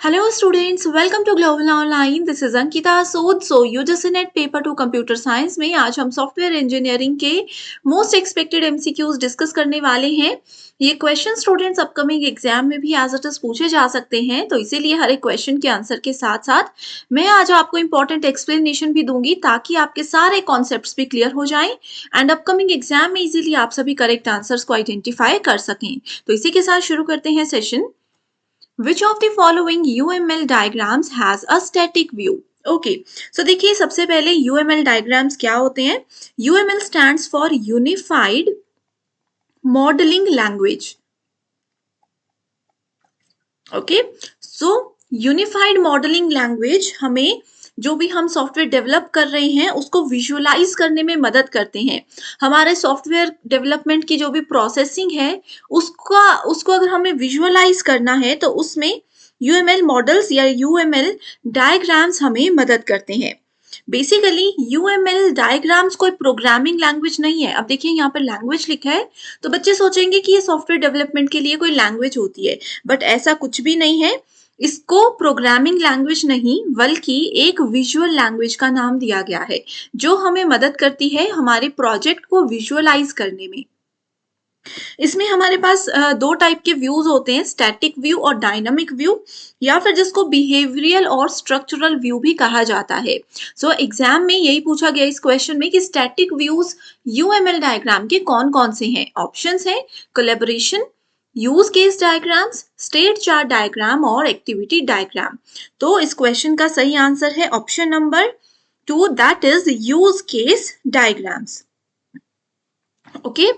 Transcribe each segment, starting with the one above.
Hello students, welcome to Global Online. This is Ankita Sood. UGC net paper 2 computer science में आज हम software engineering के most expected MCQs discuss करने वाले हैं. ये क्वेश्चन स्टूडेंट्स अपकमिंग एग्जाम में भी एज इट इज पूछे जा सकते हैं, तो इसीलिए हर एक क्वेश्चन के आंसर के साथ साथ मैं आज आपको इंपॉर्टेंट एक्सप्लेनेशन भी दूंगी ताकि आपके सारे कॉन्सेप्ट्स भी क्लियर हो जाएं एंड अपकमिंग एग्जाम में इजीली आप सभी करेक्ट आंसर्स को आइडेंटिफाई कर सकें. तो इसी के साथ शुरू करते हैं session. Which of the following UML diagrams has a static view? Okay, so देखिए सबसे पहले UML diagrams क्या होते हैं. UML stands for Unified Modeling Language. Okay, so Unified Modeling Language हमें जो भी हम सॉफ्टवेयर डेवलप कर रहे हैं उसको विजुअलाइज करने में मदद करते हैं. हमारे सॉफ्टवेयर डेवलपमेंट की जो भी प्रोसेसिंग है उसको अगर हमें विजुअलाइज करना है तो उसमें यूएमएल मॉडल्स या यूएमएल डायग्राम्स हमें मदद करते हैं. बेसिकली यूएमएल डायग्राम्स कोई प्रोग्रामिंग लैंग्वेज नहीं है. अब देखिए यहाँ पर लैंग्वेज लिखा है तो बच्चे सोचेंगे कि ये सॉफ्टवेयर डेवलपमेंट के लिए कोई लैंग्वेज होती है, बट ऐसा कुछ भी नहीं है. इसको प्रोग्रामिंग लैंग्वेज नहीं बल्कि एक विजुअल लैंग्वेज का नाम दिया गया है जो हमें मदद करती है हमारे प्रोजेक्ट को विजुअलाइज करने में. इसमें हमारे पास दो टाइप के व्यूज होते हैं, स्टैटिक व्यू और डायनामिक व्यू, या फिर जिसको बिहेवियरल और स्ट्रक्चरल व्यू भी कहा जाता है. सो एग्जाम में यही पूछा गया इस क्वेश्चन में कि स्टैटिक व्यूज यूएमएल डायग्राम के कौन कौन से हैं. ऑप्शंस हैं collaboration, use case diagrams, state chart diagram और एक्टिविटी डायग्राम. तो इस क्वेश्चन का सही आंसर है option number 2, that is use case diagrams. Okay,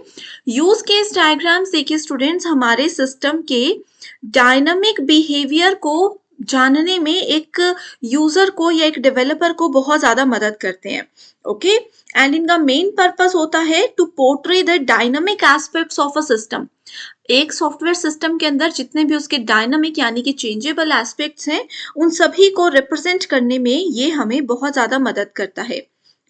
use case diagrams देखिए स्टूडेंट्स हमारे सिस्टम के डायनामिक बिहेवियर को जानने में एक यूजर को या एक डेवलपर को बहुत ज्यादा मदद करते हैं. ओके, एंड इनका मेन पर्पस होता है to portray the dynamic aspects of a system. एक सॉफ्टवेयर सिस्टम के अंदर जितने भी उसके डायनामिक यानी कि चेंजेबल एस्पेक्ट्स हैं उन सभी को रिप्रेजेंट करने में ये हमें बहुत ज्यादा मदद करता है.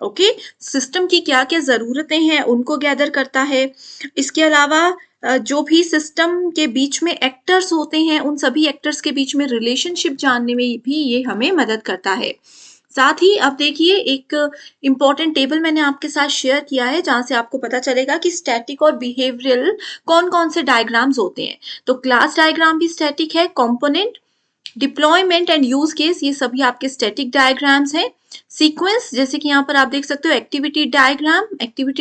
ओके, सिस्टम की क्या क्या जरूरतें हैं उनको गैदर करता है. इसके अलावा जो भी सिस्टम के बीच में एक्टर्स होते हैं उन सभी एक्टर्स के बीच में रिलेशनशिप जानने में भी ये हमें मदद करता है. साथ ही अब देखिए एक इम्पॉर्टेंट टेबल मैंने आपके साथ शेयर किया है जहां से आपको पता चलेगा कि स्टैटिक और बिहेवियरल कौन कौन से डायग्राम्स होते हैं. तो क्लास डायग्राम भी स्टैटिक है, component, deployment and use case ये सभी आपके स्टैटिक डायग्राम्स हैं. सीक्वेंस जैसे कि यहाँ पर आप देख सकते हो एक्टिविटी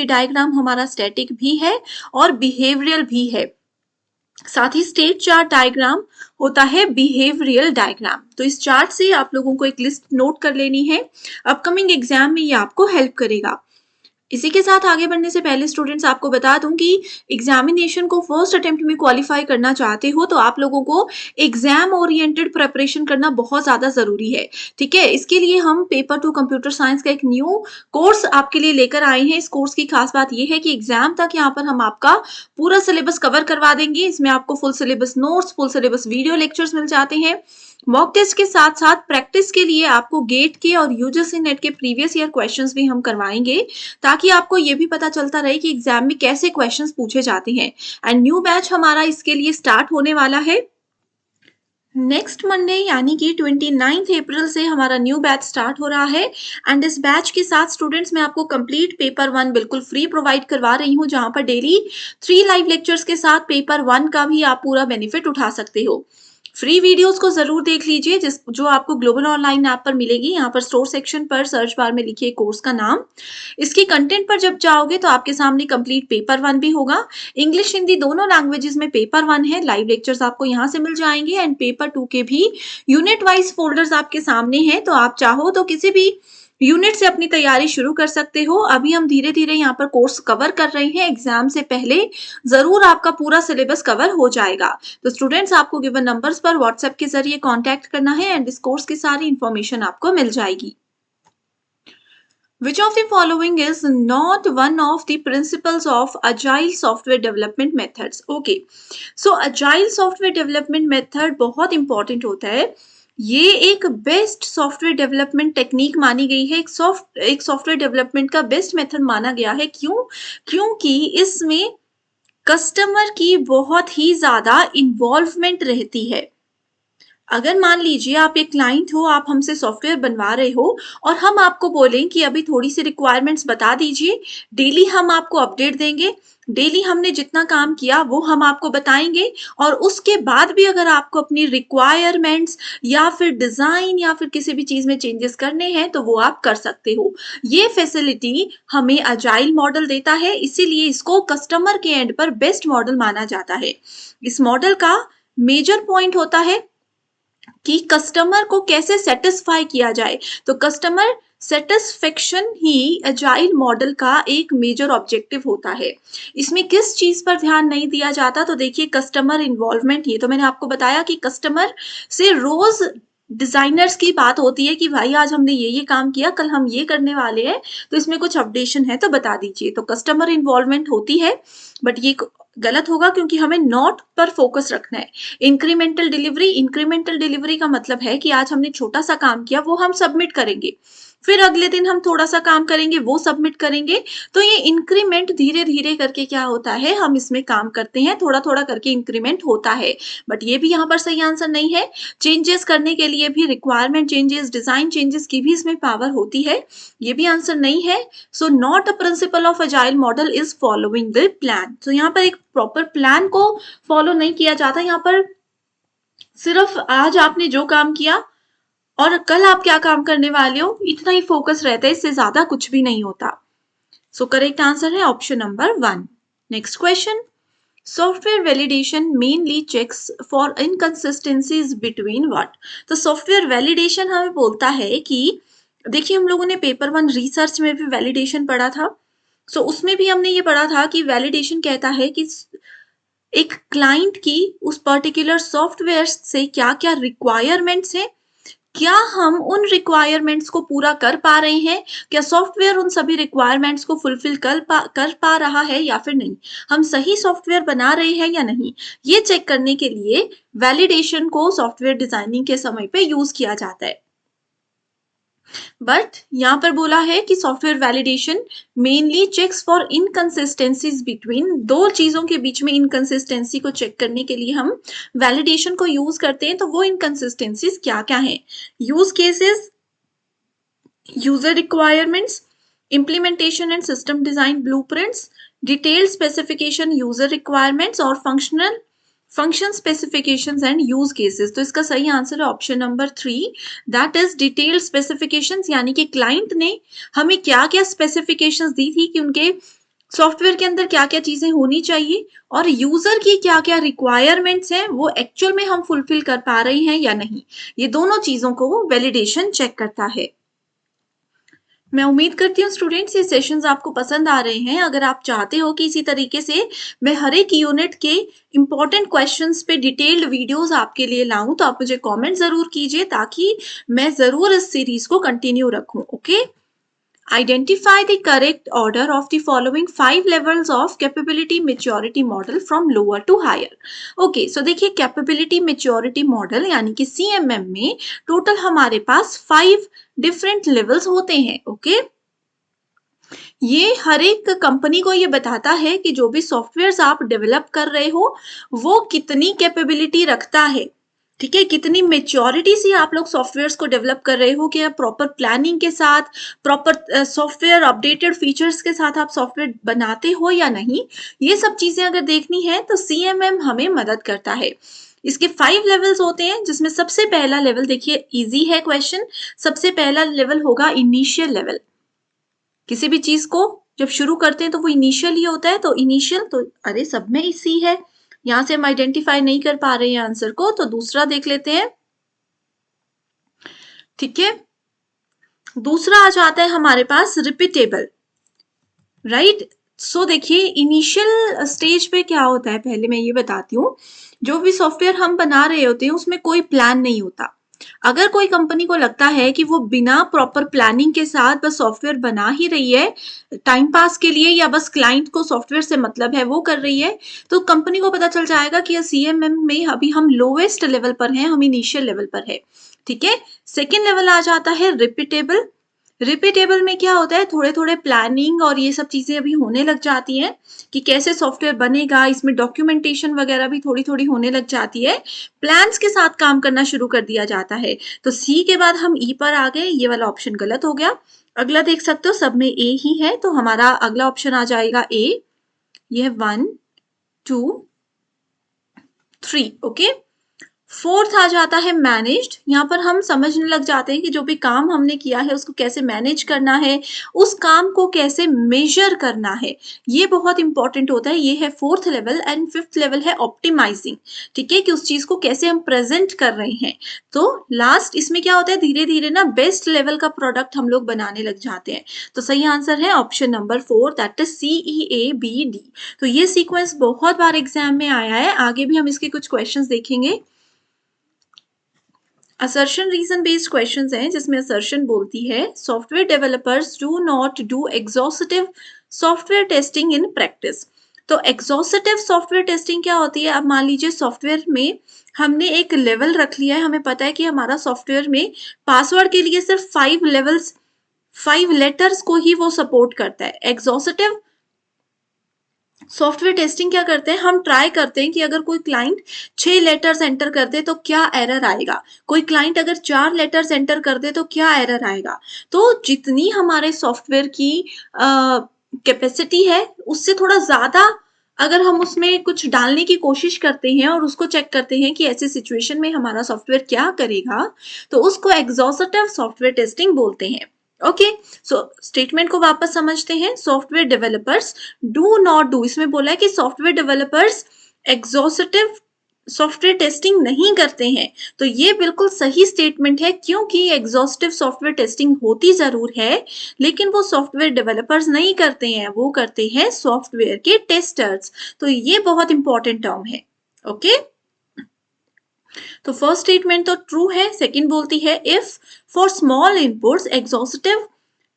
डायग्राम हमारा स्टैटिक भी है और बिहेवियरल भी है. साथ ही स्टेट चार्ट डायग्राम होता है बिहेवियरल डायग्राम. तो इस चार्ट से आप लोगों को एक लिस्ट नोट कर लेनी है, अपकमिंग एग्जाम में ये आपको हेल्प करेगा. इसी के साथ आगे बढ़ने से पहले स्टूडेंट्स आपको बता दूं कि एग्जामिनेशन को फर्स्ट अटेम्प्ट में क्वालिफाई करना चाहते हो तो आप लोगों को एग्जाम ओरिएंटेड प्रिपरेशन करना बहुत ज्यादा जरूरी है. ठीक है, इसके लिए हम पेपर 2 कंप्यूटर साइंस का एक न्यू कोर्स आपके लिए लेकर आए हैं. इस कोर्स की खास बात यह है कि एग्जाम तक यहाँ पर हम आपका पूरा सिलेबस कवर करवा देंगे. इसमें आपको full syllabus notes, full syllabus video lectures मिल जाते हैं. मॉक टेस्ट के साथ साथ प्रैक्टिस के लिए आपको गेट के और यूजीसी नेट के प्रीवियस ईयर क्वेश्चंस भी हम करवाएंगे ताकि आपको ये भी पता चलता रहे कि एग्जाम में कैसे क्वेश्चंस पूछे जाते हैं. एंड न्यू बैच हमारा इसके लिए स्टार्ट होने वाला है नेक्स्ट मंडे यानी कि 29 अप्रैल से हमारा न्यू बैच स्टार्ट हो रहा है. एंड इस बैच के साथ स्टूडेंट्स मैं आपको कंप्लीट पेपर 1 बिल्कुल फ्री प्रोवाइड करवा रही हूँ जहां पर डेली 3 लाइव लेक्चर्स के साथ पेपर 1 का भी आप पूरा बेनिफिट उठा सकते हो. फ्री वीडियोस को जरूर देख लीजिए जो आपको ग्लोबल ऑनलाइन ऐप पर मिलेगी. यहाँ पर स्टोर सेक्शन पर सर्च बार में लिखिए कोर्स का नाम. इसके कंटेंट पर जब जाओगे तो आपके सामने कंप्लीट पेपर 1 भी होगा. इंग्लिश हिंदी दोनों लैंग्वेजेस में पेपर 1 है. लाइव लेक्चर्स आपको यहाँ से मिल जाएंगे एंड पेपर 2 के भी यूनिट वाइज फोल्डर्स आपके सामने हैं. तो आप चाहो तो किसी भी यूनिट से अपनी तैयारी शुरू कर सकते हो. अभी हम धीरे धीरे यहाँ पर कोर्स कवर कर रहे हैं, एग्जाम से पहले जरूर आपका पूरा सिलेबस कवर हो जाएगा. तो स्टूडेंट्स आपको गिवन नंबर्स पर व्हाट्सएप के जरिए कांटेक्ट करना है एंड इस कोर्स की सारी इंफॉर्मेशन आपको मिल जाएगी. Which of the following is not one of the principles of agile software development methods? Okay, so agile software development method बहुत important होता है. ये एक बेस्ट सॉफ्टवेयर डेवलपमेंट टेक्निक मानी गई है, एक सॉफ्टवेयर डेवलपमेंट का बेस्ट मेथड माना गया है. क्योंकि इसमें कस्टमर की बहुत ही ज्यादा इन्वॉल्वमेंट रहती है. अगर मान लीजिए आप एक क्लाइंट हो, आप हमसे सॉफ्टवेयर बनवा रहे हो और हम आपको बोलें कि अभी थोड़ी-सी रिक्वायरमेंट्स बता दीजिए, डेली हम आपको अपडेट देंगे, डेली हमने जितना काम किया वो हम आपको बताएँगे और उसके बाद भी अगर आपको अपनी रिक्वायरमेंट्स या फिर डिज़ाइन या फिर किसी भी चीज़ में चेंजेस करने हैं, तो वो आप कर सकते हो। ये फैसिलिटी हमें अजाइल मॉडल देता है, इसीलिए इसको कस्टमर के एंड पर बेस्ट मॉडल माना जाता है। इस मॉडल का मेजर पॉइंट होता है कि कस्टमर को कैसे सेटिस्फाई किया जाए। तो कस्टमर सेटिस्फेक्शन ही एजाइल मॉडल का एक मेजर ऑब्जेक्टिव होता है। इसमें किस चीज़ पर ध्यान नहीं दिया जाता, तो देखिए कस्टमर इन्वॉल्वमेंट, ये तो मैंने आपको बताया कि कस्टमर से रोज़ डिज़ाइनर्स की बात होती है कि भाई आज हमने ये काम किया, कल हम ये करने वाले हैं, तो इसमें कुछ अपडेशन है तो बता दीजिए। तो कस्टमर इन्वॉल्वमेंट होती है, बट ये गलत होगा क्योंकि हमें नॉट पर फोकस रखना है। इंक्रीमेंटल डिलीवरी का मतलब है कि आज हमने छोटा सा काम किया, वो हम सबमिट करेंगे, फिर अगले दिन हम थोड़ा सा काम करेंगे, वो सबमिट करेंगे। तो ये इंक्रीमेंट धीरे धीरे करके क्या होता है, हम इसमें काम करते हैं, थोड़ा थोड़ा करके इंक्रीमेंट होता है। बट ये भी यहाँ पर सही आंसर नहीं है। चेंजेस करने के लिए भी, रिक्वायरमेंट चेंजेस, डिजाइन चेंजेस की भी इसमें पावर होती है, ये भी आंसर नहीं है। So not a principle of agile model is following the plan. तो यहाँ पर एक प्रॉपर प्लान को फॉलो नहीं किया जाता, यहाँ पर सिर्फ आज आपने जो काम किया और कल आप क्या काम करने वाले हो, इतना ही फोकस रहता है, इससे ज्यादा कुछ भी नहीं होता। सो करेक्ट आंसर है option number 1। Next question, software validation mainly checks for inconsistencies between what. तो सॉफ्टवेयर वैलिडेशन हमें बोलता है कि देखिए हम लोगों ने पेपर 1 रिसर्च में भी वैलिडेशन पढ़ा था। सो उसमें भी हमने ये पढ़ा था कि वैलिडेशन कहता है कि एक क्लाइंट की उस पर्टिकुलर सॉफ्टवेयर से क्या-क्या रिक्वायरमेंट्स हैं, क्या हम उन रिक्वायरमेंट्स को पूरा कर पा रहे हैं? क्या सॉफ्टवेयर उन सभी रिक्वायरमेंट्स को फुलफिल कर पा रहा है या फिर नहीं? हम सही सॉफ्टवेयर बना रहे हैं या नहीं? ये चेक करने के लिए वैलिडेशन को सॉफ्टवेयर डिजाइनिंग के समय पे यूज किया जाता है। बट यहाँ पर बोला है कि software validation mainly checks for inconsistencies between, दो चीजों के बीच में इनकंसिस्टेंसी को चेक करने के लिए हम वैलिडेशन को यूज करते हैं। तो वो इनकंसिस्टेंसीज क्या क्या हैं? Use cases, user requirements, implementation and system design blueprints, detailed specification user requirements और function specifications and use cases। तो इसका सही आंसर है option number 3, that is detailed specifications, यानी कि क्लाइंट ने हमें क्या क्या स्पेसिफिकेशंस दी थी कि उनके सॉफ्टवेयर के अंदर क्या क्या चीजें होनी चाहिए और यूजर की क्या क्या रिक्वायरमेंट्स हैं, वो एक्चुअल में हम फुलफिल कर पा रहे हैं या नहीं। ये दोनों चीजों को वैलिडेशन चेक करता है। मैं उम्मीद करती हूँ स्टूडेंट्स ये सेशंस आपको पसंद आ रहे हैं। अगर आप चाहते हो कि इसी तरीके से मैं हर एक यूनिट के इम्पोर्टेंट क्वेश्चंस पे डिटेल्ड वीडियोस आपके लिए लाऊं, तो आप मुझे कमेंट जरूर कीजिए ताकि मैं जरूर इस सीरीज को कंटिन्यू रखूं। Okay, identify the correct order of the following 5 levels of capability maturity model from lower to higher। okay, so देखिए capability maturity model यानी कि CMM में टोटल हमारे पास 5 डिफरेंट लेवल्स होते हैं। ओके, ये हर एक कंपनी को ये बताता है कि जो भी सॉफ्टवेयर आप डेवलप कर रहे हो वो कितनी कैपेबिलिटी रखता है। ठीक है, कितनी मेच्योरिटी से आप लोग सॉफ्टवेयर्स को डेवलप कर रहे हो, कि प्रॉपर प्लानिंग के साथ, प्रॉपर सॉफ्टवेयर अपडेटेड फीचर्स के साथ आप सॉफ्टवेयर बनाते हो या नहीं। ये सब चीजें अगर देखनी है तो CMM हमें मदद करता है। इसके 5 लेवल्स होते हैं, जिसमें सबसे पहला लेवल, देखिए इजी है क्वेश्चन, सबसे पहला लेवल होगा इनिशियल लेवल। किसी भी चीज को जब शुरू करते हैं तो वो इनिशियल ही होता है। तो इनिशियल, तो अरे सब में इसी है, यहां से हम आइडेंटिफाई नहीं कर पा रहे हैं आंसर को, तो दूसरा देख लेते हैं। ठीक है, दूसरा आ जाता है हमारे पास रिपीटेबल, राइट। सो देखिए इनिशियल स्टेज पे क्या होता है, पहले मैं ये बताती हूँ। जो भी सॉफ्टवेयर हम बना रहे होते हैं उसमें कोई प्लान नहीं होता। अगर कोई कंपनी को लगता है कि वो बिना प्रॉपर प्लानिंग के साथ बस सॉफ्टवेयर बना ही रही है टाइम पास के लिए, या बस क्लाइंट को सॉफ्टवेयर से मतलब है वो कर रही है, तो कंपनी को पता चल जाएगा कि CMM में अभी हम लोवेस्ट लेवल पर हैं, हम इनिशियल लेवल पर है। ठीक है, सेकेंड लेवल आ जाता है रिपीटेबल। रिपीटेबल में क्या होता है, थोड़े-थोड़े प्लानिंग और ये सब चीज़ें अभी होने लग जाती हैं कि कैसे सॉफ्टवेयर बनेगा, इसमें डॉक्यूमेंटेशन वगैरह भी थोड़ी-थोड़ी होने लग जाती है। प्लान्स के साथ काम करना शुरू कर दिया जाता है। तो सी के बाद हम ई पर आ गए, ये वाला ऑप्शन गलत हो गया। अगला देख सकते हो सब में ए ही है, तो हमारा अगला ऑप्शन आ जाएगा ए। ये है 1, 2, 3 ओके। फोर्थ आ जाता है मैनेज्ड। यहाँ पर हम समझने लग जाते हैं कि जो भी काम हमने किया है उसको कैसे मैनेज करना है, उस काम को कैसे मेजर करना है, ये बहुत इंपॉर्टेंट होता है। ये है fourth level. And fifth level है ऑप्टिमाइजिंग, ठीक है, कि उस चीज को कैसे हम प्रेजेंट कर रहे हैं। तो लास्ट इसमें क्या होता है, धीरे धीरे ना बेस्ट लेवल का प्रोडक्ट हम लोग बनाने लग जाते हैं। तो सही आंसर है option number 4, that is CEABD। तो ये सीक्वेंस बहुत बार एग्जाम में आया है, आगे भी हम इसके कुछ क्वेश्चंस देखेंगे। असर्शन रीजन बेस्ड क्वेश्चंस हैं, जिसमें असर्शन बोलती है software developers do not do exhaustive software testing in practice. तो एग्जॉस्टिव सॉफ्टवेयर टेस्टिंग क्या होती है? अब मान लीजिए सॉफ्टवेयर में हमने एक लेवल रख लिया है, हमें पता है कि हमारा सॉफ्टवेयर में पासवर्ड के लिए सिर्फ 5 लेटर्स को ही वो सपोर्ट करता है। एग्जॉस्टिव सॉफ्टवेयर टेस्टिंग क्या करते हैं, हम ट्राई करते हैं कि अगर कोई क्लाइंट 6 लेटर्स एंटर कर दे तो क्या एरर आएगा, कोई क्लाइंट अगर 4 लेटर्स एंटर कर दे तो क्या एरर आएगा। तो जितनी हमारे सॉफ्टवेयर की कैपेसिटी है उससे थोड़ा ज्यादा अगर हम उसमें कुछ डालने की कोशिश करते हैं और उसको चेक करते हैं कि ऐसी सिचुएशन में हमारा सॉफ्टवेयर क्या करेगा, तो उसको एग्जॉस्टिव सॉफ्टवेयर टेस्टिंग बोलते हैं। ओके, सो स्टेटमेंट को वापस समझते हैं। Software developers do not do, इसमें बोला है कि software developers exhaustive software testing नहीं करते हैं। तो ये बिल्कुल सही स्टेटमेंट है, क्योंकि एग्जॉस्टिव सॉफ्टवेयर टेस्टिंग होती जरूर है, लेकिन वो सॉफ्टवेयर डेवलपर्स नहीं करते हैं, वो करते हैं सॉफ्टवेयर के टेस्टर्स। तो ये बहुत इंपॉर्टेंट टर्म है। ओके, तो फर्स्ट स्टेटमेंट तो ट्रू है। सेकंड बोलती है if for small inputs exhaustive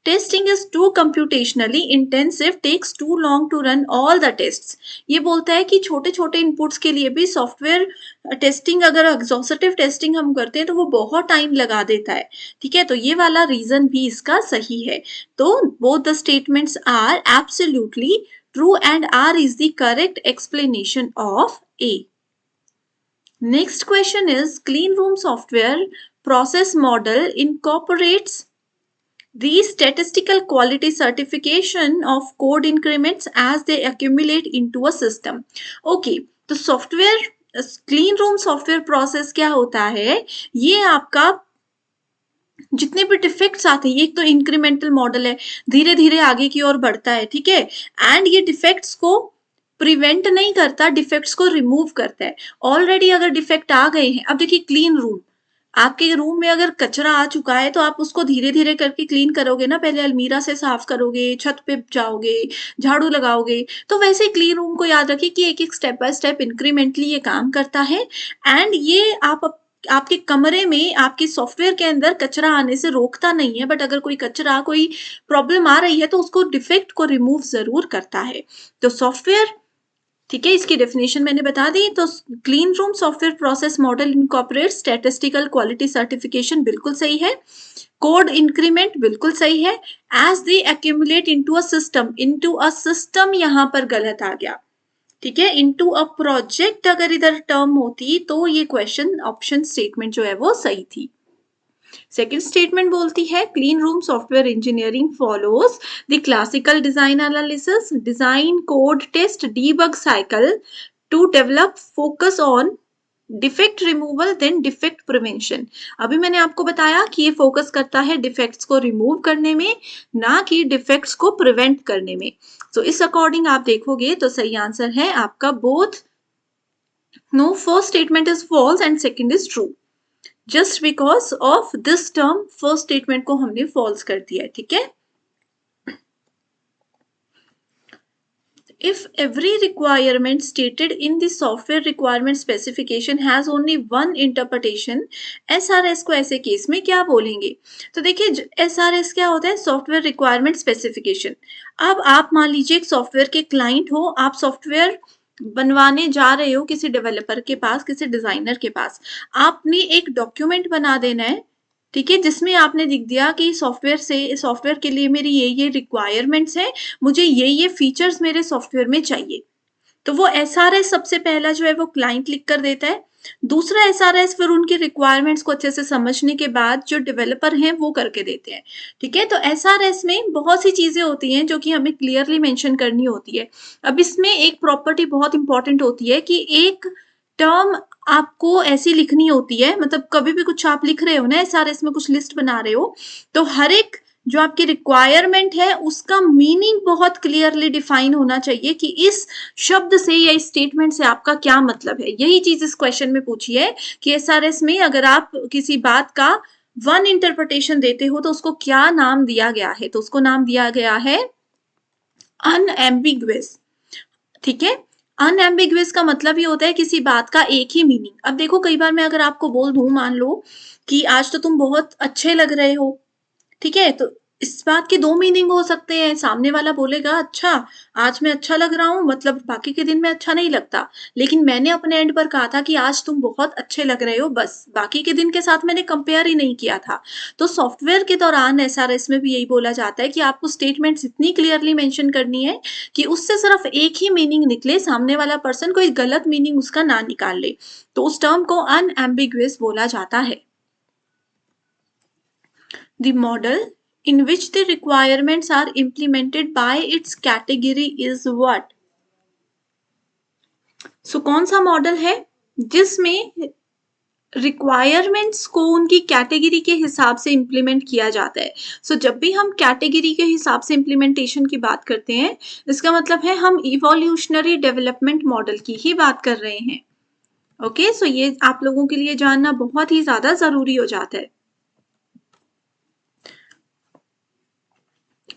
testing is too computationally intensive takes too long to run all the tests. ये बोलता है कि छोटे छोटे इनपुट्स के लिए भी सॉफ्टवेयर टेस्टिंग, अगर एग्जॉस्टिव टेस्टिंग हम करते हैं तो वो बहुत टाइम लगा देता है। ठीक है, तो ये वाला रीजन भी इसका सही है। तो both the statements are absolutely true and R is the correct explanation of A. Next question is clean room software process model incorporates the statistical quality certification of code increments as they accumulate into a system. Okay, तो software clean room software process क्या होता है, ये आपका जितने भी defects आते हैं, एक तो इंक्रीमेंटल मॉडल है, धीरे धीरे आगे की ओर बढ़ता है, ठीक है, एंड ये डिफेक्ट्स को प्रिवेंट नहीं करता, डिफेक्ट्स को रिमूव करता है। ऑलरेडी अगर डिफेक्ट आ गए हैं, अब देखिए क्लीन रूम, आपके रूम में अगर कचरा आ चुका है तो आप उसको धीरे धीरे करके क्लीन करोगे ना, पहले अलमीरा से साफ करोगे, छत पे जाओगे, झाड़ू लगाओगे। तो वैसे क्लीन रूम को याद रखिए कि एक एक स्टेप बाय स्टेप इंक्रीमेंटली ये काम करता है। एंड ये आपके कमरे में आपके सॉफ्टवेयर के अंदर कचरा आने से रोकता नहीं है, बट अगर कोई कचरा, कोई प्रॉब्लम आ रही है तो उसको डिफेक्ट को रिमूव जरूर करता है। तो सॉफ्टवेयर, ठीक है, इसकी डेफिनेशन मैंने बता दी। तो clean room software process model incorporate statistical quality certification बिल्कुल सही है। कोड इंक्रीमेंट बिल्कुल सही है। As they accumulate into a system यहाँ पर गलत आ गया, ठीक है, इनटू अ प्रोजेक्ट अगर इधर टर्म होती तो ये क्वेश्चन ऑप्शन स्टेटमेंट जो है वो सही थी। सेकेंड स्टेटमेंट बोलती है clean room software engineering follows the classical design analysis, design, code, test, debug cycle to develop, focus on defect removal then defect prevention. अभी मैंने आपको बताया कि ये फोकस करता है डिफेक्ट्स को रिमूव करने में, ना कि डिफेक्ट्स को प्रिवेंट करने में। तो इस अकॉर्डिंग आप देखोगे तो सही आंसर है आपका both. No, first statement is false and second is true. Just because of this term first statement को हमने फॉल्स कर दिया है, ठीक है। If every requirement stated in the software requirement specification has only one interpretation, SRS को ऐसे case में क्या बोलेंगे? तो देखिए SRS क्या होता है, सॉफ्टवेयर रिक्वायरमेंट स्पेसिफिकेशन। अब आप मान लीजिए एक सॉफ्टवेयर के क्लाइंट हो, आप सॉफ्टवेयर बनवाने जा रहे हो किसी डेवलपर के पास, किसी डिजाइनर के पास, आपने एक डॉक्यूमेंट बना देना है, ठीक है? जिसमें आपने लिख दिया कि सॉफ्टवेयर के लिए मेरी ये रिक्वायरमेंट्स हैं, मुझे ये फीचर्स मेरे सॉफ्टवेयर में चाहिए। तो वो एसआरएस सबसे पहला जो है वो क्लाइंट लिख कर देता है। दूसरा एसआरएस फिर उनकी रिक्वायरमेंट्स को अच्छे से समझने के बाद जो डेवलपर हैं वो करके देते हैं। ठीक है? तो एसआरएस में बहुत सी चीज़ें होती हैं जो कि हमें क्लियरली मेंशन करनी होती है। अब इसमें एक प्रॉपर्टी बहुत इंपॉर्टेंट होती है कि एक टर्म आपको ऐसी लिखनी होती है, मतलब कभी भी कुछ आप लिख रहे हो ना एसआरएस में, कुछ लिस्ट बना रहे हो, तो हर एक जो आपकी रिक्वायरमेंट है उसका मीनिंग बहुत क्लियरली डिफाइन होना चाहिए कि इस शब्द से या इस स्टेटमेंट से आपका क्या मतलब है। यही चीज इस क्वेश्चन में पूछी है कि एसआरएस में अगर आप किसी बात का वन इंटरप्रिटेशन देते हो तो उसको क्या नाम दिया गया है, तो उसको नाम दिया गया है अनएम्बिगुअस। ठीक है? अनएम्बिगुअस का मतलब ये होता है किसी बात का एक ही मीनिंग। अब देखो कई बार मैं अगर आपको बोल दूं, मान लो कि आज तो तुम बहुत अच्छे लग रहे हो, ठीक है? तो इस बात के 2 मीनिंग हो सकते हैं। सामने वाला बोलेगा अच्छा, आज मैं अच्छा लग रहा हूँ, मतलब बाकी के दिन मैं अच्छा नहीं लगता। लेकिन मैंने अपने एंड पर कहा था कि आज तुम बहुत अच्छे लग रहे हो, बस बाकी के दिन के साथ मैंने कंपेयर ही नहीं किया था। तो सॉफ्टवेयर के दौरान एसआरएस में भी यही बोला जाता है कि आपको स्टेटमेंट्स इतनी क्लियरली मेंशन करनी है कि उससे सिर्फ एक ही मीनिंग निकले, सामने वाला पर्सन कोई गलत मीनिंग उसका ना निकाल ले। तो उस टर्म को अनएम्बिगुअस बोला जाता है। The model in which the requirements are implemented by its category is what? So कौन सा मॉडल है जिसमें रिक्वायरमेंट्स को उनकी कैटेगरी के हिसाब से इंप्लीमेंट किया जाता है। जब भी हम कैटेगरी के हिसाब से इंप्लीमेंटेशन की बात करते हैं, इसका मतलब है हम इवोल्यूशनरी डेवलपमेंट मॉडल की ही बात कर रहे हैं। ओके, सो ये आप लोगों के लिए जानना बहुत ही ज्यादा जरूरी हो जाता है।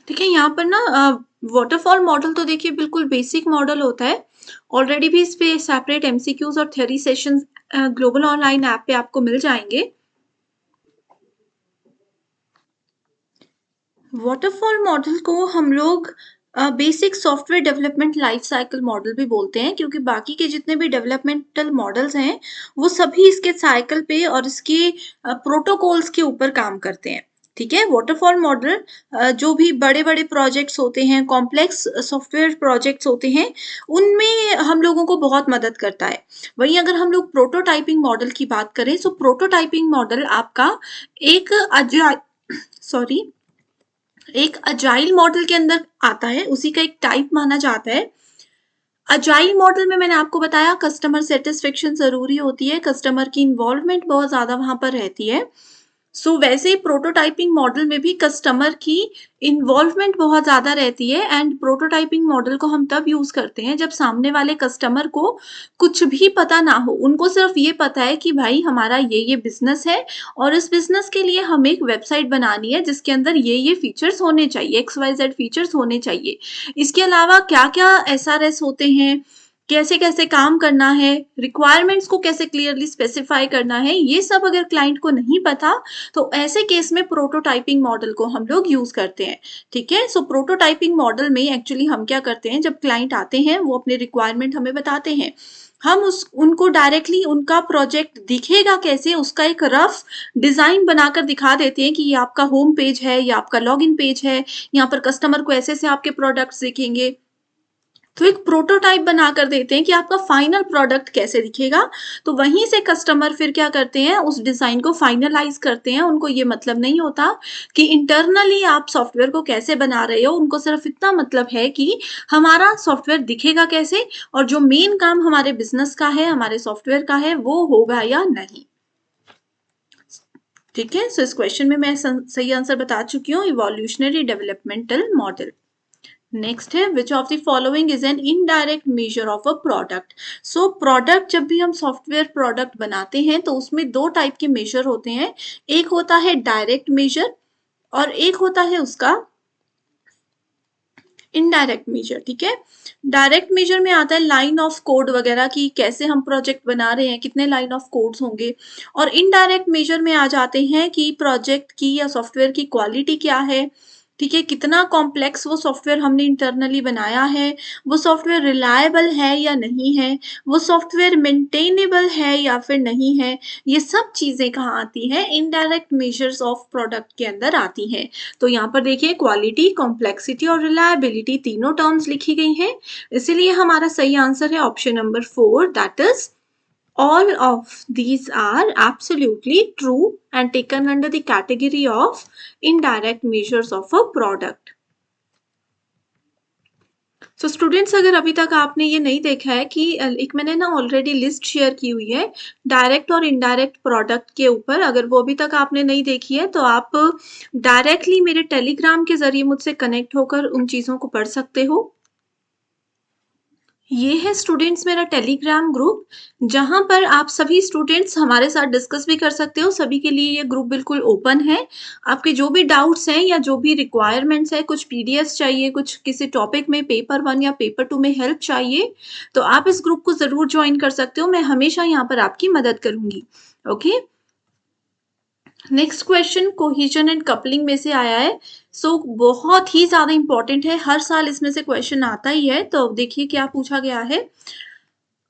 ठीक है, यहाँ पर ना वाटरफॉल मॉडल तो देखिए बिल्कुल बेसिक मॉडल होता है। ऑलरेडी भी इस पे सेपरेट एमसीक्यूज और theory sessions global online app पे आपको मिल जाएंगे। वाटरफॉल मॉडल को हम लोग basic software development life cycle model भी बोलते हैं, क्योंकि बाकी के जितने भी डेवलपमेंटल मॉडल्स हैं वो सभी इसके साइकिल पे और इसके प्रोटोकॉल्स के ऊपर काम करते हैं। ठीक है, वाटरफॉल मॉडल जो भी बड़े बड़े प्रोजेक्ट्स होते हैं, कॉम्प्लेक्स सॉफ्टवेयर प्रोजेक्ट्स होते हैं, उनमें हम लोगों को बहुत मदद करता है। वहीं अगर हम लोग प्रोटोटाइपिंग मॉडल की बात करें, तो प्रोटोटाइपिंग मॉडल आपका एक एक अजाइल मॉडल के अंदर आता है, उसी का एक टाइप माना जाता है। अजाइल मॉडल में मैंने आपको बताया कस्टमर सेटिस्फेक्शन जरूरी होती है, कस्टमर की इन्वॉल्वमेंट बहुत ज्यादा वहां पर रहती है। वैसे ही प्रोटोटाइपिंग मॉडल में भी कस्टमर की इन्वॉल्वमेंट बहुत ज्यादा रहती है। एंड प्रोटोटाइपिंग मॉडल को हम तब यूज करते हैं जब सामने वाले कस्टमर को कुछ भी पता ना हो, उनको सिर्फ ये पता है कि भाई हमारा ये बिजनेस है और इस बिजनेस के लिए हमें एक वेबसाइट बनानी है जिसके अंदर ये फीचर्स होने चाहिए, XYZ फीचर्स होने चाहिए। इसके अलावा क्या क्या SRS होते हैं, कैसे कैसे काम करना है, रिक्वायरमेंट्स को कैसे क्लियरली स्पेसिफाई करना है, ये सब अगर क्लाइंट को नहीं पता तो ऐसे केस में प्रोटोटाइपिंग मॉडल को हम लोग यूज करते हैं। ठीक है, प्रोटोटाइपिंग मॉडल में एक्चुअली हम क्या करते हैं, जब क्लाइंट आते हैं वो अपने रिक्वायरमेंट हमें बताते हैं, हम उनको डायरेक्टली उनका प्रोजेक्ट दिखेगा कैसे, उसका एक रफ डिजाइन बनाकर दिखा देते हैं कि ये आपका होम पेज है, ये आपका लॉगिन पेज है, यहाँ पर कस्टमर को ऐसे आपके प्रोडक्ट्स दिखेंगे। तो एक प्रोटोटाइप बनाकर देते हैं कि आपका फाइनल प्रोडक्ट कैसे दिखेगा। तो वहीं से कस्टमर फिर क्या करते हैं, उस डिजाइन को फाइनलाइज करते हैं। उनको ये मतलब नहीं होता कि इंटरनली आप सॉफ्टवेयर को कैसे बना रहे हो, उनको सिर्फ इतना मतलब है कि हमारा सॉफ्टवेयर दिखेगा कैसे और जो मेन काम हमारे बिजनेस का है, हमारे सॉफ्टवेयर का है, वो होगा या नहीं। ठीक है, इस क्वेश्चन में मैं सही आंसर बता चुकी हूँ, इवोल्यूशनरी डेवलपमेंटल मॉडल। नेक्स्ट है विच of the following is an indirect measure of a product. Product जब भी हम सॉफ्टवेयर प्रोडक्ट बनाते हैं तो उसमें 2 टाइप के मेजर होते हैं, एक होता है डायरेक्ट मेजर और एक होता है उसका इनडायरेक्ट मेजर। ठीक है, डायरेक्ट मेजर में आता है लाइन ऑफ कोड वगैरह की, कैसे हम प्रोजेक्ट बना रहे हैं, कितने लाइन ऑफ कोड्स होंगे। और इनडायरेक्ट मेजर में आ जाते हैं कि प्रोजेक्ट की या सॉफ्टवेयर की क्वालिटी क्या है, ठीक है, कितना कॉम्प्लेक्स वो सॉफ्टवेयर हमने इंटरनली बनाया है, वो सॉफ्टवेयर रिलायबल है या नहीं है, वो सॉफ्टवेयर मेंटेनेबल है या फिर नहीं है, ये सब चीज़ें कहाँ आती हैं, इनडायरेक्ट मेजर्स ऑफ प्रोडक्ट के अंदर आती हैं। तो यहाँ पर देखिए क्वालिटी, कॉम्प्लेक्सिटी और रिलायबिलिटी तीनों टर्म्स लिखी गई हैं, इसीलिए हमारा सही आंसर है option number 4, that is all of these are absolutely true and taken under the category of indirect measures of a product. So students, अगर अभी तक आपने ये नहीं देखा है कि एक मैंने ना ऑलरेडी लिस्ट शेयर की हुई है डायरेक्ट और इनडायरेक्ट प्रोडक्ट के ऊपर, अगर वो अभी तक आपने नहीं देखी है तो आप डायरेक्टली मेरे टेलीग्राम के जरिए मुझसे कनेक्ट होकर उन चीज़ों को पढ़ सकते हो। ये है स्टूडेंट्स मेरा टेलीग्राम ग्रुप, जहाँ पर आप सभी स्टूडेंट्स हमारे साथ डिस्कस भी कर सकते हो। सभी के लिए ये ग्रुप बिल्कुल ओपन है। आपके जो भी डाउट्स हैं या जो भी रिक्वायरमेंट्स है, कुछ पीडीएफ चाहिए, कुछ किसी टॉपिक में पेपर 1 या पेपर 2 में हेल्प चाहिए, तो आप इस ग्रुप को ज़रूर ज्वाइन कर सकते हो। मैं हमेशा यहाँ पर आपकी मदद करूँगी। Okay, next question cohesion and coupling में से आया है। सो बहुत ही ज्यादा इंपॉर्टेंट है, हर साल इसमें से क्वेश्चन आता ही है। तो देखिए क्या पूछा गया है।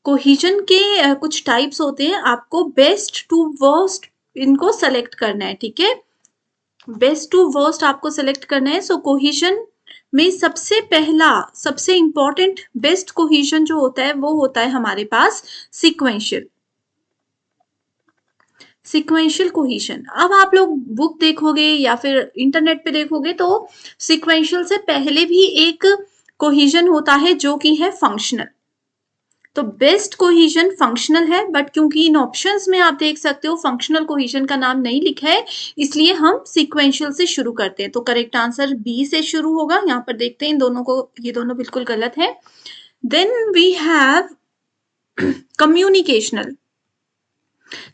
कोहिजन के कुछ टाइप्स होते हैं, आपको बेस्ट टू वर्स्ट इनको सेलेक्ट करना है। ठीक है, बेस्ट टू वर्स्ट आपको सेलेक्ट करना है। सो कोहिजन में सबसे पहला, सबसे इंपॉर्टेंट बेस्ट कोहिजन जो होता है वो होता है हमारे पास सिक्वेंशियल, सिक्वेंशियल कोहिजन। अब आप लोग बुक देखोगे या फिर इंटरनेट पे देखोगे तो सिक्वेंशियल से पहले भी एक कोहिजन होता है जो कि है फंक्शनल। तो बेस्ट कोहिजन फंक्शनल है, बट क्योंकि इन ऑप्शंस में आप देख सकते हो फंक्शनल कोहिजन का नाम नहीं लिखा है, इसलिए हम सिक्वेंशियल से शुरू करते हैं। तो करेक्ट आंसर बी से शुरू होगा। यहाँ पर देखते हैं इन दोनों को, ये दोनों बिल्कुल गलत है। Then we have communicational.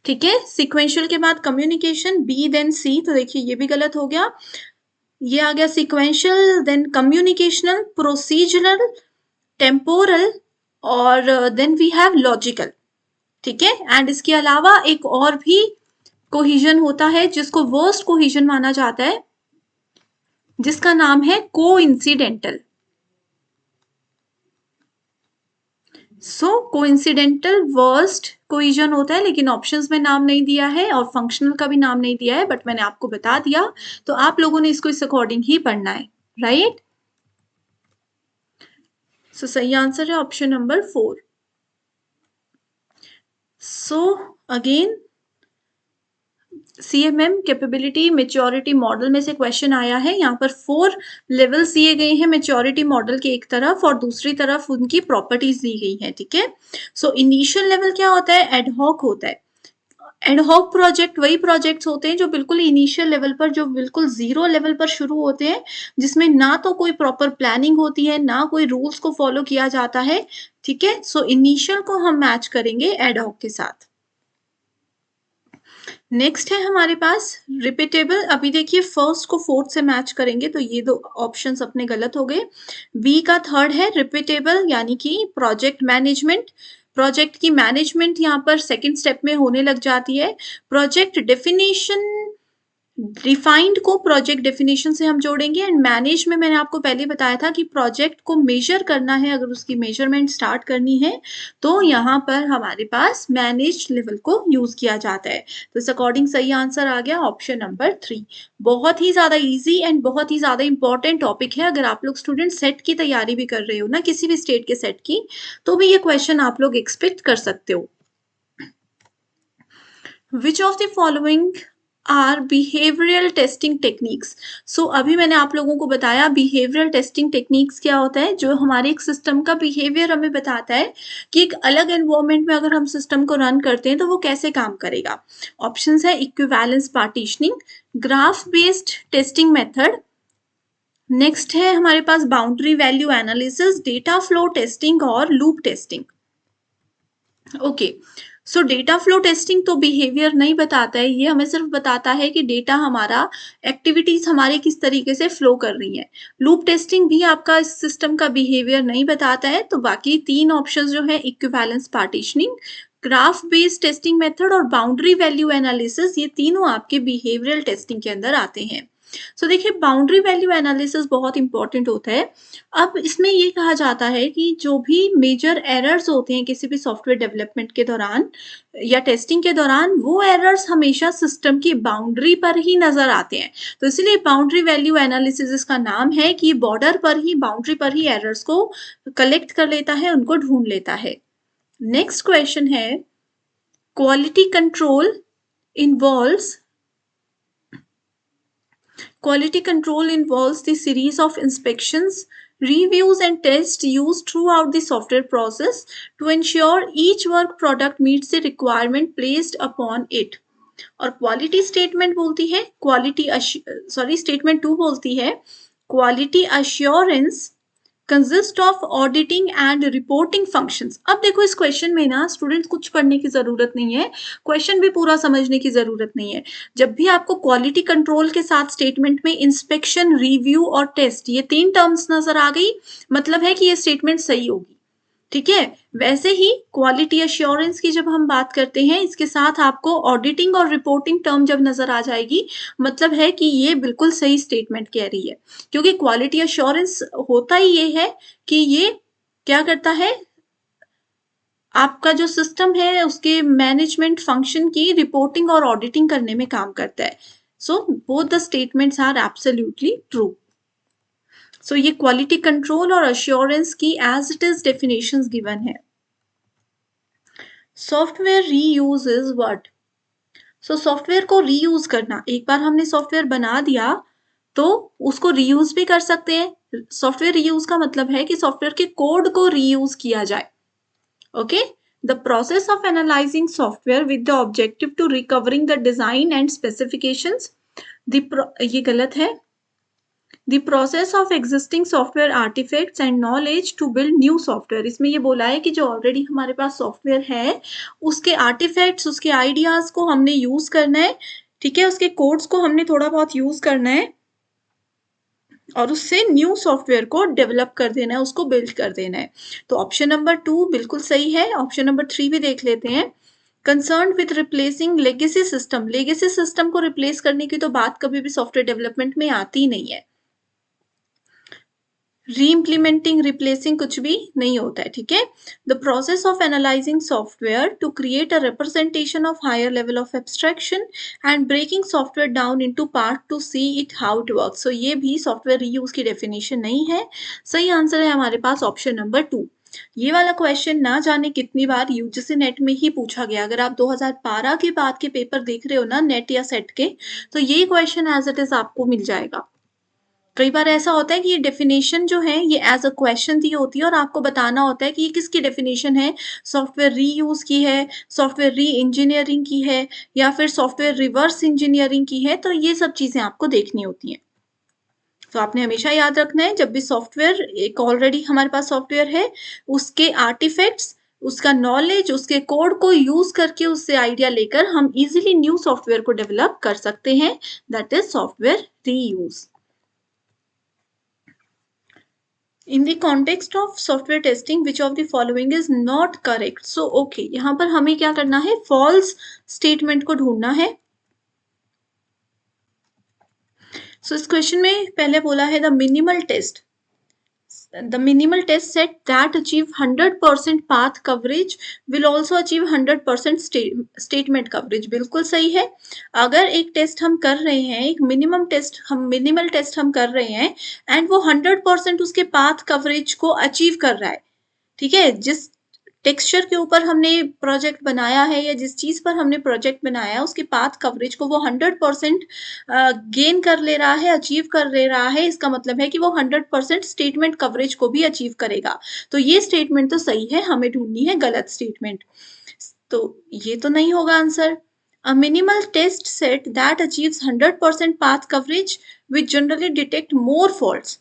ठीक है, सिक्वेंशियल के बाद कम्युनिकेशन, बी देन सी। तो देखिए ये भी गलत हो गया, ये आ गया sequential, then communicational, procedural, temporal और देन वी हैव लॉजिकल। ठीक है, एंड इसके अलावा एक और भी कोहिजन होता है जिसको वर्स्ट कोहिजन माना जाता है, जिसका नाम है कोइंसिडेंटल। सो कोइंसिडेंटल वर्स्ट कोहिजन होता है, लेकिन ऑप्शंस में नाम नहीं दिया है और फंक्शनल का भी नाम नहीं दिया है, बट मैंने आपको बता दिया, तो आप लोगों ने इसको इस अकॉर्डिंग ही पढ़ना है। राइट, सो सही आंसर है option number 4। So again CMM capability maturity model में से क्वेश्चन आया है। यहाँ पर 4 लेवल्स दिए गए हैं मैच्योरिटी मॉडल के एक तरफ और दूसरी तरफ उनकी प्रॉपर्टीज दी गई है। ठीक है, सो इनिशियल लेवल क्या होता है, एडहॉक होता है। एडहॉक प्रोजेक्ट वही प्रोजेक्ट्स होते हैं जो बिल्कुल इनिशियल लेवल पर, जो बिल्कुल जीरो लेवल पर शुरू होते हैं, जिसमें ना तो कोई प्रॉपर प्लानिंग होती है, ना कोई रूल्स को फॉलो किया जाता है। ठीक है, सो इनिशियल को हम मैच करेंगे एडहॉक के साथ। नेक्स्ट है हमारे पास रिपीटेबल। अभी देखिए फर्स्ट को फोर्थ से मैच करेंगे तो ये दो ऑप्शंस अपने गलत हो गए। बी का थर्ड है रिपीटेबल, यानी कि प्रोजेक्ट मैनेजमेंट। प्रोजेक्ट की मैनेजमेंट यहाँ पर सेकंड स्टेप में होने लग जाती है। प्रोजेक्ट डेफिनेशन, डिफाइंड को प्रोजेक्ट डेफिनेशन से हम जोड़ेंगे, एंड मैनेज में मैंने आपको पहले बताया था कि प्रोजेक्ट को मेजर करना है, अगर उसकी मेजरमेंट स्टार्ट करनी है तो यहाँ पर हमारे पास मैनेज लेवल को यूज किया जाता है। तो इस अकॉर्डिंग सही आंसर आ गया ऑप्शन नंबर 3। बहुत ही ज्यादा इजी एंड बहुत ही ज्यादा इंपॉर्टेंट टॉपिक है। अगर आप लोग स्टूडेंट सेट की तैयारी भी कर रहे हो ना, किसी भी स्टेट के सेट की, तो भी ये क्वेश्चन आप लोग एक्सपेक्ट कर सकते हो। Which of the following are behavioural testing techniques. So अभी मैंने आप लोगों को बताया बिहेवियरल टेस्टिंग टेक्निक्स क्या होता है, जो हमारे एक सिस्टम का बिहेवियर हमें बताता है कि एक अलग एनवायरनमेंट में अगर हम सिस्टम को रन करते हैं तो वो कैसे काम करेगा। ऑप्शंस है equivalence partitioning, graph based testing method, next है हमारे पास boundary value analysis, data flow testing और loop testing. Okay, so data flow testing तो बिहेवियर नहीं बताता है, ये हमें सिर्फ बताता है कि डेटा हमारा, एक्टिविटीज हमारे किस तरीके से फ्लो कर रही है। लूप टेस्टिंग भी आपका इस सिस्टम का बिहेवियर नहीं बताता है। तो बाकी 3 ऑप्शंस जो है equivalence partitioning, graph based testing method और बाउंड्री वैल्यू एनालिसिस, ये तीनों आपके बिहेवियरल टेस्टिंग के अंदर आते हैं। सो देखिए बाउंड्री वैल्यू एनालिसिस बहुत इंपॉर्टेंट होता है। अब इसमें ये कहा जाता है कि जो भी मेजर एरर्स होते हैं किसी भी सॉफ्टवेयर डेवलपमेंट के दौरान या टेस्टिंग के दौरान, वो एरर्स हमेशा सिस्टम की बाउंड्री पर ही नजर आते हैं। तो इसीलिए बाउंड्री वैल्यू एनालिसिस इसका नाम है कि बॉर्डर पर ही, बाउंड्री पर ही एरर्स को कलेक्ट कर लेता है, उनको ढूंढ लेता है। नेक्स्ट क्वेश्चन है, quality control involves Quality control involves the series of inspections, reviews and tests used throughout the software process to ensure each work product meets the requirement placed upon it. और quality statement बोलती है statement 2 बोलती है quality assurance consist of auditing and reporting functions. अब देखो इस question में ना स्टूडेंट्स कुछ पढ़ने की जरूरत नहीं है, क्वेश्चन भी पूरा समझने की जरूरत नहीं है। जब भी आपको क्वालिटी कंट्रोल के साथ स्टेटमेंट में इंस्पेक्शन, रिव्यू और टेस्ट ये 3 टर्म्स नजर आ गई, मतलब है कि ये स्टेटमेंट सही होगी। ठीक है, वैसे ही क्वालिटी अश्योरेंस की जब हम बात करते हैं, इसके साथ आपको ऑडिटिंग और रिपोर्टिंग टर्म जब नजर आ जाएगी, मतलब है कि ये बिल्कुल सही स्टेटमेंट कह रही है। क्योंकि क्वालिटी अश्योरेंस होता ही ये है कि ये क्या करता है, आपका जो सिस्टम है उसके मैनेजमेंट फंक्शन की रिपोर्टिंग और ऑडिटिंग करने में काम करता है। So both the statements are absolutely true. So ये क्वालिटी कंट्रोल और अश्योरेंस की as it is definitions given है। Software reuse is what? So software को रीयूज करना, एक बार हमने सॉफ्टवेयर बना दिया तो उसको रीयूज भी कर सकते हैं। सॉफ्टवेयर रीयूज का मतलब है कि सॉफ्टवेयर के कोड को रीयूज किया जाए। Okay, the process of analysing software with the objective to recovering the design and specifications, ये गलत है। The process of existing software artifacts and knowledge to build new software, इसमें ये बोला है कि जो ऑलरेडी हमारे पास सॉफ्टवेयर है उसके आर्टिफैक्ट्स, उसके आइडियाज को हमने यूज करना है। ठीक है, उसके कोड्स को हमने थोड़ा बहुत यूज करना है और उससे न्यू सॉफ्टवेयर को डेवलप कर देना है, उसको बिल्ड कर देना है। तो ऑप्शन नंबर 2 बिल्कुल सही है। ऑप्शन नंबर 3 भी देख लेते हैं। Concern with replacing legacy system, legacy system को रिप्लेस करने की तो बात कभी भी सॉफ्टवेयर डेवलपमेंट में आती ही नहीं है। री-इम्प्लीमेंटिंग, रिप्लेसिंग कुछ भी नहीं होता है। ठीक है, the process of analysing software to create a representation of higher level of abstraction and breaking software down into part to see it how it works. So ये भी सॉफ्टवेयर रीयूज की डेफिनेशन नहीं है। सही आंसर है हमारे पास option number 2। ये वाला क्वेश्चन ना जाने कितनी बार यूजीसी नेट में ही पूछा गया। अगर आप 2012 के बाद के पेपर देख रहे हो ना नेट या सेट के, तो ये क्वेश्चन एज इट इज आपको मिल जाएगा। कई बार ऐसा होता है कि ये डेफिनेशन जो है ये एज अ क्वेश्चन दी होती है और आपको बताना होता है कि ये किसकी डेफिनेशन है, सॉफ्टवेयर रीयूज की है, सॉफ्टवेयर री इंजीनियरिंग की है या फिर सॉफ्टवेयर रिवर्स इंजीनियरिंग की है। तो ये सब चीजें आपको देखनी होती हैं। तो आपने हमेशा याद रखना है, जब भी सॉफ्टवेयर, एक ऑलरेडी हमारे पास सॉफ्टवेयर है, उसके आर्टिफैक्ट्स, उसका नॉलेज, उसके कोड को यूज करके उससे आइडिया लेकर हम इजीली न्यू सॉफ्टवेयर को डेवलप कर सकते हैं। That is software reuse. In the context of software testing, which of the following is not correct? So, okay, यहाँ पर हमें क्या करना है, false statement को ढूंढना है। So, इस क्वेश्चन में पहले बोला है the minimal test set that achieve 100% path coverage will also achieve 100% statement coverage। बिल्कुल सही है। अगर एक टेस्ट हम कर रहे हैं, एक मिनिमल टेस्ट हम कर रहे हैं एंड वो 100% उसके पाथ कवरेज को अचीव कर रहा है। ठीक है, जिस टेक्सचर के ऊपर हमने प्रोजेक्ट बनाया है या जिस चीज पर हमने प्रोजेक्ट बनाया है उसके पाथ कवरेज को वो 100% गेन कर ले रहा है, अचीव कर ले रहा है, इसका मतलब है कि वो 100% स्टेटमेंट कवरेज को भी अचीव करेगा। तो ये स्टेटमेंट तो सही है, हमें ढूंढनी है गलत स्टेटमेंट। तो ये तो नहीं होगा answer. A minimal test set that achieves 100% path coverage which generally detect more faults।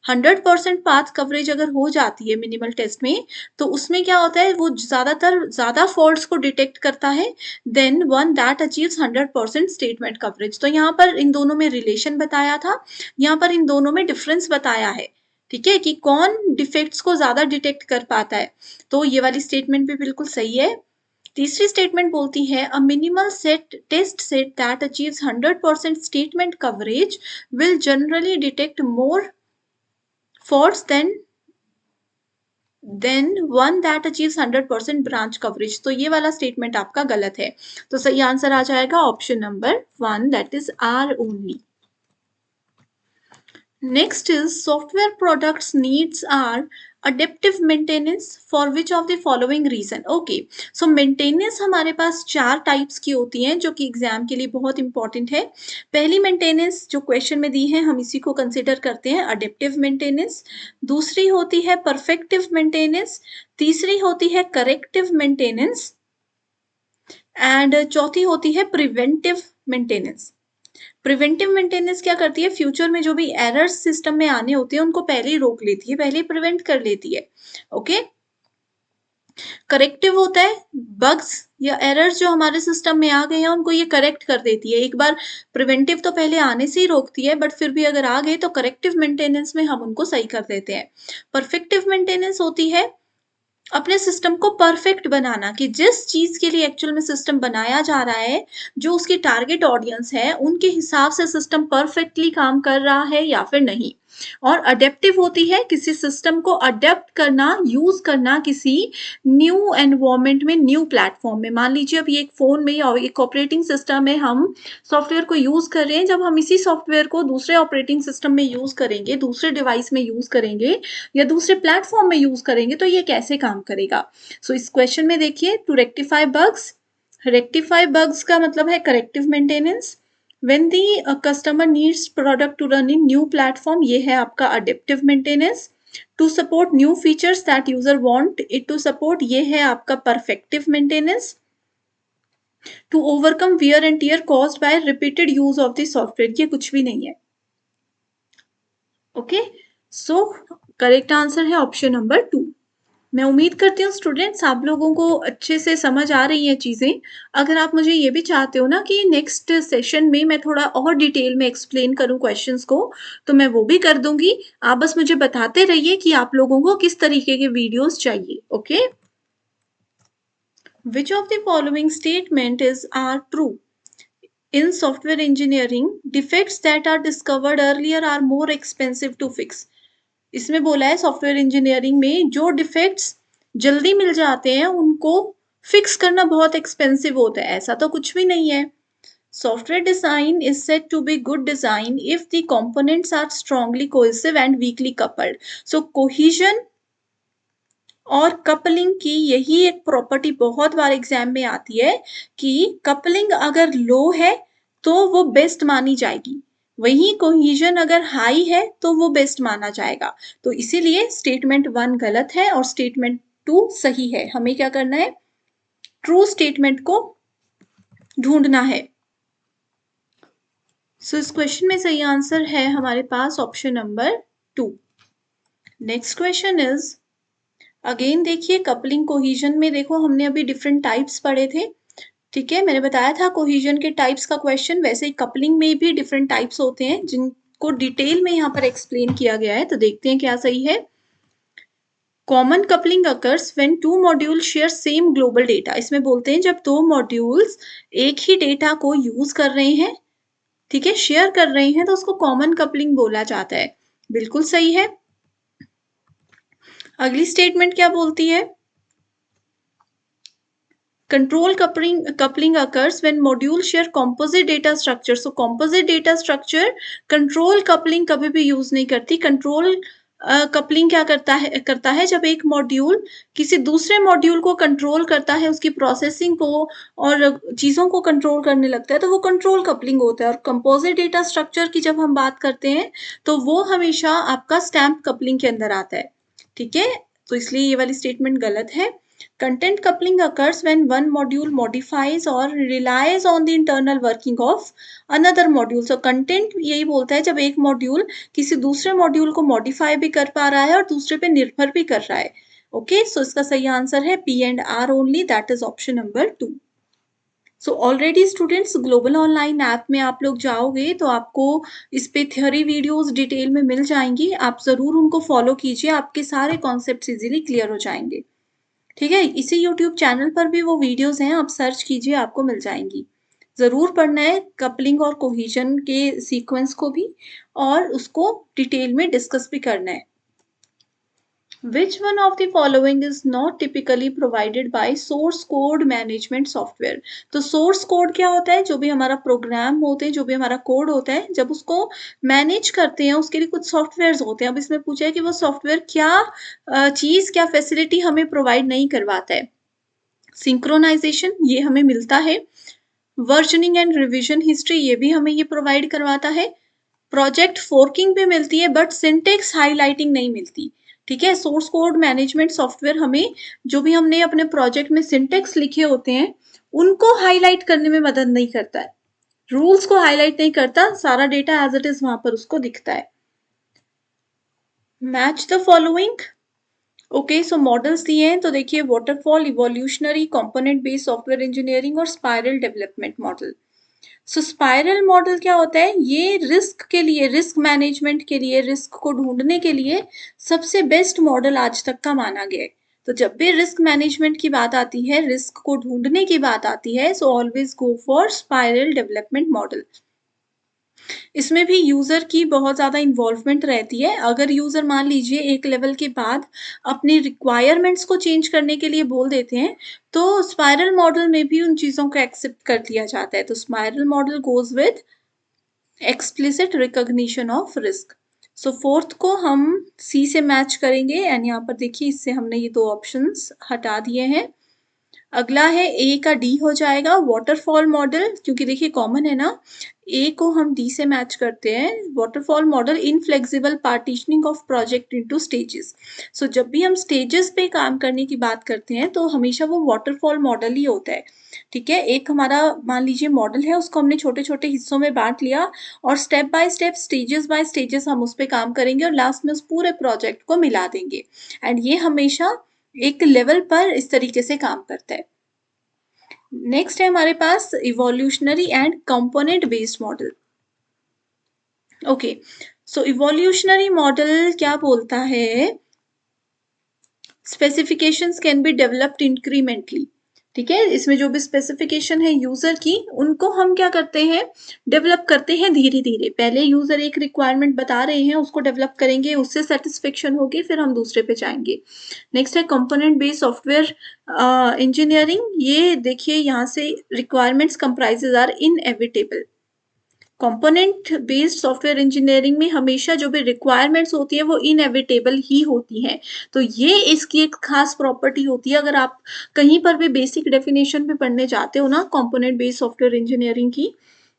100% path coverage अगर हो जाती है मिनिमल टेस्ट में, तो उसमें क्या होता है, वो ज्यादा फॉल्ट्स को डिटेक्ट करता है then one that achieves 100% statement coverage. तो यहाँ पर इन दोनों में रिलेशन बताया था, यहाँ पर इन दोनों में डिफरेंस बताया है। ठीक है, कि कौन डिफेक्ट्स को ज्यादा डिटेक्ट कर पाता है। तो ये वाली स्टेटमेंट भी बिल्कुल सही है। तीसरी स्टेटमेंट बोलती है a minimal set test set that achieves 100% statement coverage will generally detect more faults than one that achieves 100% branch coverage. तो ये वाला स्टेटमेंट आपका गलत है। तो सही आंसर आ जाएगा option number 1 that is R only. Next is software products needs are adaptive maintenance for which of the following reason? Okay, so maintenance हमारे पास 4 टाइप्स की होती हैं जो कि एग्जाम के लिए बहुत इंपॉर्टेंट है। पहली मेंटेनेंस जो क्वेश्चन में दी है हम इसी को कंसिडर करते हैं अडेप्टिव मेंटेनेंस। दूसरी होती है परफेक्टिव मेंटेनेंस। तीसरी होती है करेक्टिव मेंटेनेंस एंड चौथी होती है प्रिवेंटिव मेंटेनेंस। प्रिवेंटिव मेंटेनेंस क्या करती है, फ्यूचर में जो भी एरर्स सिस्टम में आने होते हैं उनको पहले ही रोक लेती है, पहले ही प्रिवेंट कर लेती है। ओके, करेक्टिव होता है बग्स या एरर्स जो हमारे सिस्टम में आ गए हैं उनको ये करेक्ट कर देती है। एक बार प्रिवेंटिव तो पहले आने से ही रोकती है बट फिर भी अगर आ गए तो करेक्टिव मेंटेनेंस में हम उनको सही कर देते हैं। परफेक्टिव मेंटेनेंस होती है अपने सिस्टम को परफेक्ट बनाना कि जिस चीज के लिए एक्चुअल में सिस्टम बनाया जा रहा है, जो उसकी टारगेट ऑडियंस है उनके हिसाब से सिस्टम परफेक्टली काम कर रहा है या फिर नहीं। और अडेप्टिव होती है किसी सिस्टम को अडेप्ट करना, यूज करना किसी न्यू एनवायरमेंट में, न्यू प्लेटफॉर्म में। मान लीजिए अब ये एक फोन में या एक ऑपरेटिंग सिस्टम में हम सॉफ्टवेयर को यूज कर रहे हैं, जब हम इसी सॉफ्टवेयर को दूसरे ऑपरेटिंग सिस्टम में यूज करेंगे, दूसरे डिवाइस में यूज करेंगे या दूसरे प्लेटफॉर्म में यूज करेंगे तो ये कैसे काम करेगा। सो इस क्वेश्चन में देखिए to rectify bugs, rectify bugs का मतलब है corrective maintenance. when the customer needs product to run in new platform, ये है आपका adaptive maintenance. To support new features that user want it to support, ये है आपका perfective maintenance. To overcome wear and tear caused by repeated use of the software, ये कुछ भी नहीं है। ओके, सो करेक्ट आंसर है ऑप्शन नंबर 2। मैं उम्मीद करती हूँ स्टूडेंट्स आप लोगों को अच्छे से समझ आ रही हैं चीज़ें। अगर आप मुझे ये भी चाहते हो ना कि नेक्स्ट सेशन में मैं थोड़ा और डिटेल में एक्सप्लेन करूँ क्वेश्चंस को, तो मैं वो भी कर दूंगी। आप बस मुझे बताते रहिए कि आप लोगों को किस तरीके के वीडियोस चाहिए। Okay, which of the following statement is are true? In software engineering, defects that are discovered earlier are more expensive to fix. इसमें बोला है सॉफ्टवेयर इंजीनियरिंग में जो डिफेक्ट्स जल्दी मिल जाते हैं उनको फिक्स करना बहुत एक्सपेंसिव होता है। ऐसा तो कुछ भी नहीं है। Software design is said to be good design if the components are strongly cohesive and weakly coupled. So cohesion और कपलिंग की यही एक प्रॉपर्टी बहुत बार एग्जाम में आती है कि कपलिंग अगर लो है तो वो बेस्ट मानी जाएगी, वहीं कोहिजन अगर हाई है तो वो बेस्ट माना जाएगा। तो इसीलिए स्टेटमेंट 1 गलत है और स्टेटमेंट 2 सही है। हमें क्या करना है, ट्रू स्टेटमेंट को ढूंढना है। सो इस क्वेश्चन में सही आंसर है हमारे पास option number 2। Next question is again देखिए कपलिंग कोहिजन में देखो हमने अभी डिफरेंट टाइप्स पढ़े थे। ठीक है, मैंने बताया था कोहिजन के टाइप्स का क्वेश्चन, वैसे ही कपलिंग में भी डिफरेंट टाइप्स होते हैं जिनको डिटेल में यहाँ पर एक्सप्लेन किया गया है। तो देखते हैं क्या सही है। Common coupling occurs when two module share same global data. इसमें बोलते हैं जब दो मॉड्यूल्स एक ही डेटा को यूज कर रहे हैं, ठीक है, शेयर कर रहे हैं, तो उसको कॉमन कपलिंग बोला जाता है। बिल्कुल सही है। अगली स्टेटमेंट क्या बोलती है, control coupling occurs when module share composite data structure. So composite data structure control coupling कभी भी यूज नहीं करती। कंट्रोल कपलिंग क्या करता है जब एक मॉड्यूल किसी दूसरे मॉड्यूल को कंट्रोल करता है, उसकी प्रोसेसिंग को और चीजों को कंट्रोल करने लगता है, तो वो कंट्रोल कपलिंग होता है। और कंपोजिट डेटा स्ट्रक्चर की जब हम बात करते हैं तो वो हमेशा आपका स्टैम्प कपलिंग के अंदर आता है। ठीक है, तो इसलिए ये वाली स्टेटमेंट गलत है। Content coupling occurs when one module modifies or relies on the internal working of another module. So content यही बोलता है जब एक मॉड्यूल किसी दूसरे मॉड्यूल को मॉडिफाई भी कर पा रहा है और दूसरे पे निर्भर भी कर रहा है। ओके, सो इसका सही आंसर है P and R only, that is option number 2. So already students global online app में आप लोग जाओगे तो आपको इस पे थ्योरी वीडियोस डिटेल में मिल जाएंगी। आप जरूर उनको फॉलो कीजिए, आपके सारे कॉन्सेप्ट्स इजीली क्लियर हो जाएंगे। ठीक है? इसी यूट्यूब चैनल पर भी वो वीडियोज़ हैं, आप सर्च कीजिए आपको मिल जाएँगी। ज़रूर पढ़ना है कपलिंग और कोहेज़न के सीक्वेंस को भी और उसको डिटेल में डिस्कस भी करना है। Which one of the following is not typically provided by source code management software? तो source code क्या होता है? जो भी हमारा प्रोग्राम होते हैं, जो भी हमारा कोड होता है, जब उसको मैनेज करते हैं उसके लिए कुछ सॉफ्टवेयर्स होते हैं। अब इसमें पूछा है कि वो सॉफ्टवेयर क्या चीज़ क्या फैसिलिटी हमें प्रोवाइड नहीं करवाता है। सिंक्रोनाइजेशन ये हमें मिलता है। वर्जनिंग एंड रिवीजन हिस्ट्री ये भी हमें ये प्रोवाइड करवाता है। प्रोजेक्ट फोर्किंग भी मिलती है बट सिंटेक्स हाईलाइटिंग नहीं मिलती। ठीक है, सोर्स कोड मैनेजमेंट सॉफ्टवेयर हमें जो भी हमने अपने प्रोजेक्ट में सिंटेक्स लिखे होते हैं उनको हाईलाइट करने में मदद नहीं करता है, रूल्स को हाईलाइट नहीं करता, सारा डेटा एज इट इज वहां पर उसको दिखता है। Match the following. Okay, so models दिए हैं तो देखिए waterfall, evolutionary, component based software engineering और स्पाइरल डेवलपमेंट मॉडल। सो स्पाइरल मॉडल क्या होता है? ये रिस्क के लिए, रिस्क मैनेजमेंट के लिए, रिस्क को ढूंढने के लिए सबसे बेस्ट मॉडल आज तक का माना गया है। तो जब भी रिस्क मैनेजमेंट की बात आती है, रिस्क को ढूंढने की बात आती है, so always go for spiral development model. इसमें भी यूजर की बहुत ज्यादा इन्वॉल्वमेंट रहती है। अगर यूजर मान लीजिए एक लेवल के बाद अपनी रिक्वायरमेंट्स को चेंज करने के लिए बोल देते हैं तो स्पाइरल मॉडल में भी उन चीजों को एक्सेप्ट कर लिया जाता है। तो spiral model goes with explicit recognition of risk. So fourth को हम सी से मैच करेंगे एंड यहाँ पर देखिए इससे हमने ये दो ऑप्शंस हटा दिए हैं। अगला है ए का डी हो जाएगा वाटरफॉल मॉडल, क्योंकि देखिए कॉमन है ना, ए को हम डी से मैच करते हैं। Waterfall model inflexible partitioning of project into stages. So जब भी हम स्टेजेस पे काम करने की बात करते हैं तो हमेशा वो वाटरफॉल मॉडल ही होता है। ठीक है, एक हमारा मान लीजिए मॉडल है, उसको हमने छोटे छोटे हिस्सों में बांट लिया और स्टेप बाय स्टेजेस हम उस पर काम करेंगे और लास्ट में उस पूरे प्रोजेक्ट को मिला देंगे। एंड ये हमेशा एक लेवल पर इस तरीके से काम करता है। नेक्स्ट है हमारे पास evolutionary and component based model. Okay, so evolutionary model क्या बोलता है? Specifications can be developed incrementally. ठीक है, इसमें जो भी स्पेसिफिकेशन है यूजर की उनको हम क्या करते हैं? डेवलप करते हैं धीरे धीरे। पहले यूजर एक रिक्वायरमेंट बता रहे हैं, उसको डेवलप करेंगे, उससे सेटिस्फेक्शन होगी, फिर हम दूसरे पे जाएंगे। नेक्स्ट है कंपोनेंट बेस्ड सॉफ्टवेयर इंजीनियरिंग। ये देखिए यहाँ से requirements compromises are inevitable. Component based software engineering में हमेशा जो भी रिक्वायरमेंट्स होती है वो इनएविटेबल ही होती हैं। तो ये इसकी एक खास प्रॉपर्टी होती है। अगर आप कहीं पर भी बेसिक डेफिनेशन पे पढ़ने जाते हो ना कंपोनेंट बेस्ड सॉफ्टवेयर इंजीनियरिंग की,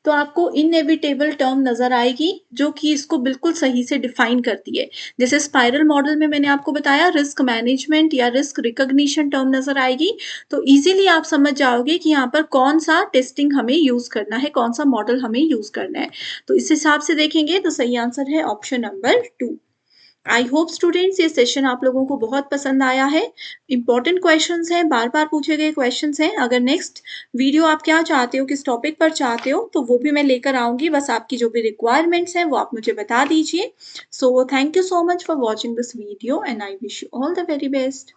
तो आपको इनएविटेबल टर्म नजर आएगी जो कि इसको बिल्कुल सही से डिफाइन करती है। जैसे स्पाइरल मॉडल में मैंने आपको बताया रिस्क मैनेजमेंट या रिस्क रिकॉग्निशन टर्म नजर आएगी, तो इजीली आप समझ जाओगे कि यहाँ पर कौन सा टेस्टिंग हमें यूज करना है, कौन सा मॉडल हमें यूज करना है। तो इस हिसाब से देखेंगे तो सही आंसर है option number 2। I hope students ये सेशन आप लोगों को बहुत पसंद आया है। इंपॉर्टेंट क्वेश्चंस हैं, बार बार पूछे गए क्वेश्चंस हैं। अगर नेक्स्ट वीडियो आप क्या चाहते हो, किस टॉपिक पर चाहते हो, तो वो भी मैं लेकर आऊंगी। बस आपकी जो भी रिक्वायरमेंट्स हैं वो आप मुझे बता दीजिए। So thank you so much for watching this video and I wish you all the very best.